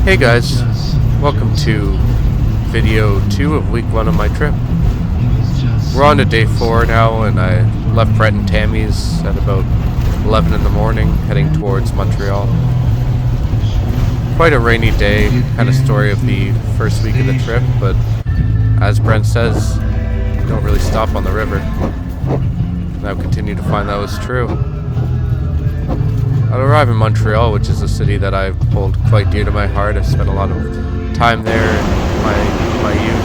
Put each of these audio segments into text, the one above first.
Hey guys, welcome to video 2 of week 1 of my trip. We're on to day 4 now, and I left Brent and Tammy's at about 11 in the morning, heading towards Montreal. Quite a rainy day, kind of story of the first week of the trip, but as Brent says, you don't really stop on the river. And I've continued to find that was true. I'll arrive in Montreal, which is a city that I hold quite dear to my heart. I've spent a lot of time there in my youth.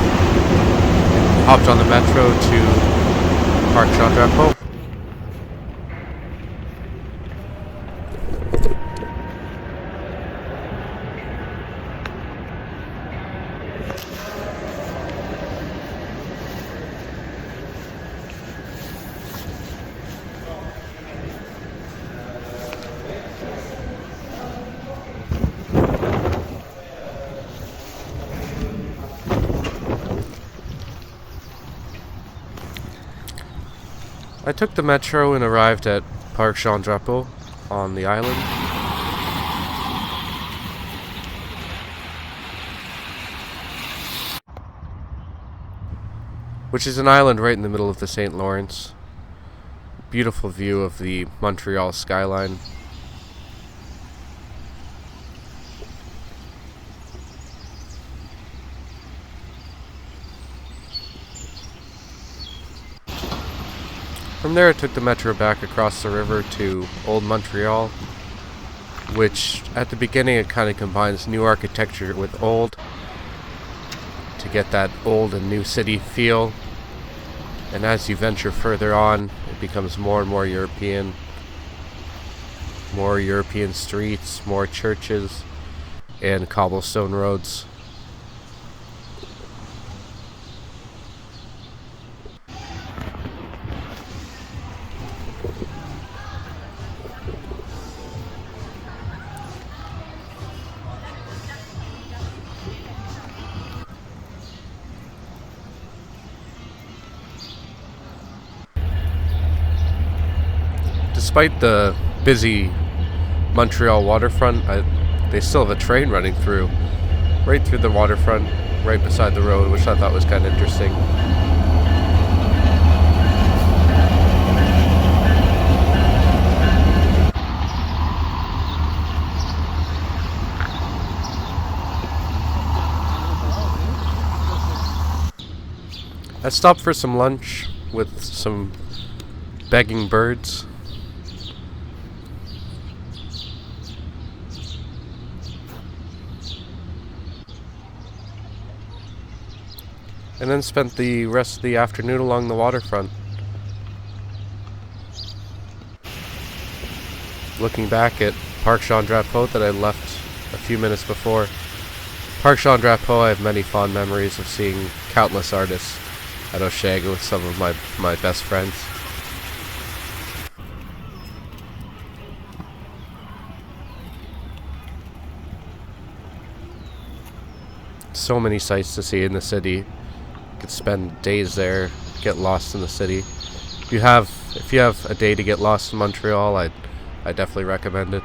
Hopped on the metro to Parc Jean-Drapeau. I took the metro and arrived at Parc Jean-Drapeau on the island. Which is an island right in the middle of the St. Lawrence. Beautiful view of the Montreal skyline. From there I took the metro back across the river to Old Montreal, which at the beginning it kind of combines new architecture with old to get that old and new city feel. And as you venture further on, it becomes more and more European. More European streets, more churches, and cobblestone roads. Despite the busy Montreal waterfront, they still have a train running right through the waterfront, right beside the road, which I thought was kind of interesting. I stopped for some lunch with some begging birds. And then spent the rest of the afternoon along the waterfront. Looking back at Parc Jean-Drapeau that I left a few minutes before. Parc Jean-Drapeau, I have many fond memories of seeing countless artists at Osheaga with some of my best friends. So many sights to see in the city. Could spend days there, get lost in the city. If you have a day to get lost in Montreal, I definitely recommend it.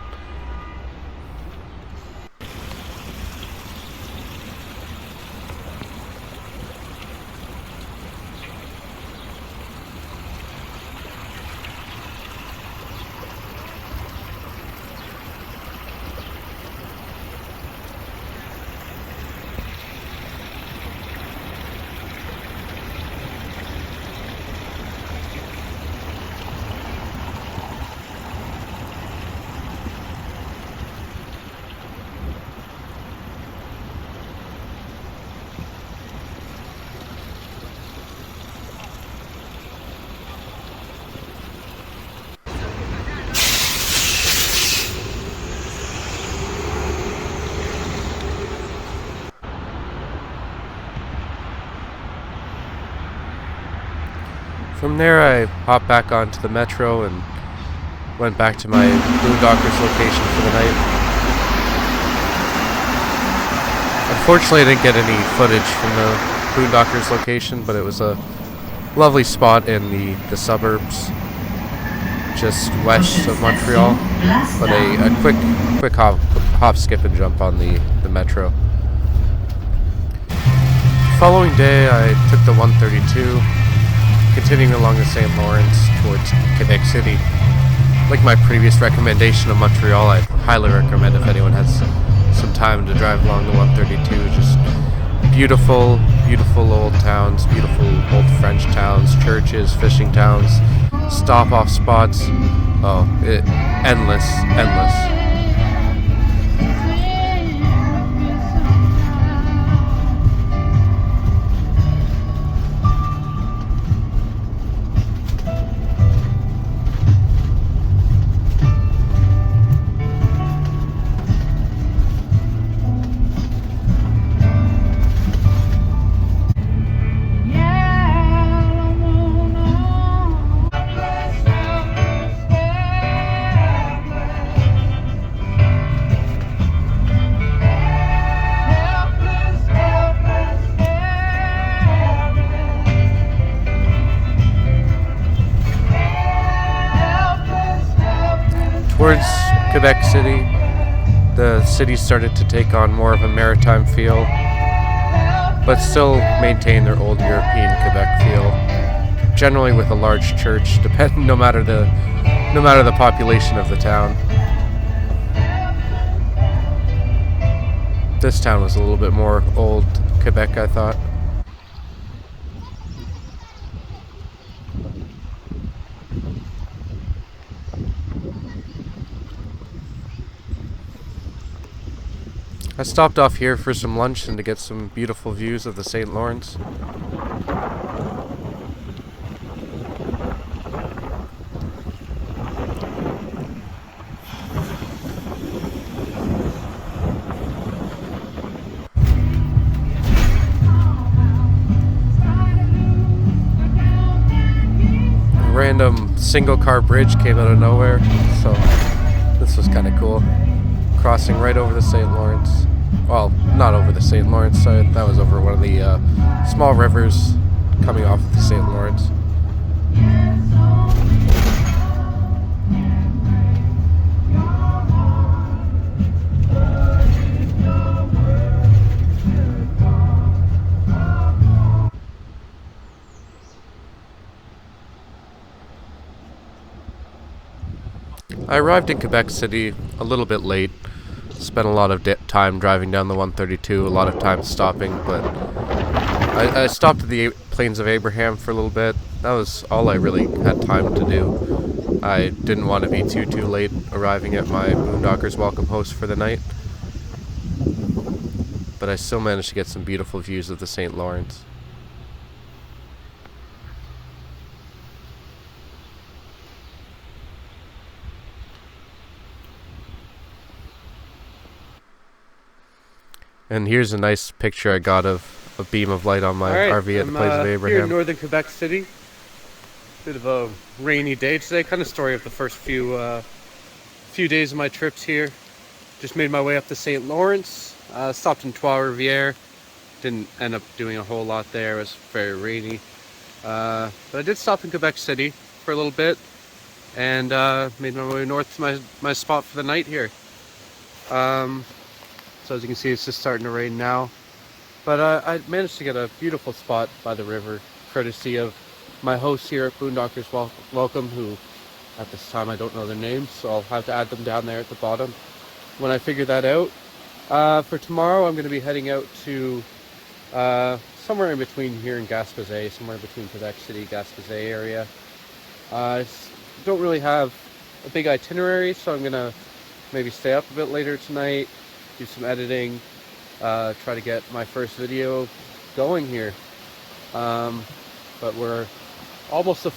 From there I hopped back onto the metro and went back to my Boondockers location for the night. Unfortunately I didn't get any footage from the Boondockers location, but it was a lovely spot in the suburbs just west of Montreal. But a quick hop, skip, and jump on the metro. Following day, I took the 132, continuing along the St. Lawrence towards Quebec City. Like my previous recommendation of Montreal, I highly recommend if anyone has some time to drive along the 132. Just beautiful, beautiful old towns, beautiful old French towns, churches, fishing towns, stop-off spots. Oh, endless, endless. Towards Quebec City, the city started to take on more of a maritime feel, but still maintain their old European Quebec feel. Generally with a large church, no matter the population of the town. This town was a little bit more old Quebec, I thought. I stopped off here for some lunch and to get some beautiful views of the St. Lawrence. A random single car bridge came out of nowhere, so this was kind of cool. Crossing right over the St. Lawrence. Well, not over the St. Lawrence side. That was over one of the small rivers coming off of the St. Lawrence. I arrived in Quebec City a little bit late. Spent a lot of time driving down the 132, a lot of time stopping, but I stopped at the Plains of Abraham for a little bit. That was all I really had time to do. I didn't want to be too late arriving at my Boondockers Welcome host for the night, but I still managed to get some beautiful views of the St. Lawrence. And here's a nice picture I got of a beam of light on my RV at the Plains of Abraham. Here in northern Quebec City. Bit of a rainy day today. Kind of story of the first few days of my trips here. Just made my way up to St. Lawrence. Stopped in Trois-Rivières. Didn't end up doing a whole lot there. It was very rainy. But I did stop in Quebec City for a little bit. And made my way north to my spot for the night here. So as you can see, it's just starting to rain now. But I managed to get a beautiful spot by the river, courtesy of my hosts here at Boondockers Welcome, who at this time I don't know their names, so I'll have to add them down there at the bottom when I figure that out. For tomorrow, I'm going to be heading out to somewhere in between here in Gaspésie, somewhere between Quebec City, Gaspésie area. I don't really have a big itinerary, so I'm going to maybe stay up a bit later tonight, do some editing, try to get my first video going here. But we're almost we're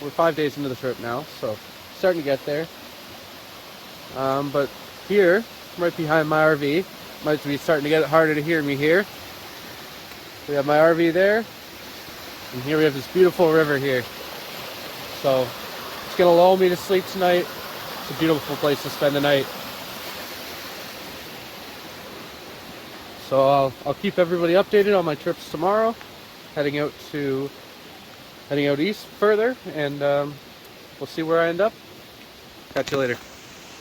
5 days into the trip now, so starting to get there. But here, right behind my RV, might be starting to get it harder to hear me here. We have my RV there, and here we have this beautiful river here. So it's gonna lull me to sleep tonight. It's a beautiful place to spend the night. So I'll keep everybody updated on my trips tomorrow. Heading out east further, and we'll see where I end up. Catch you later.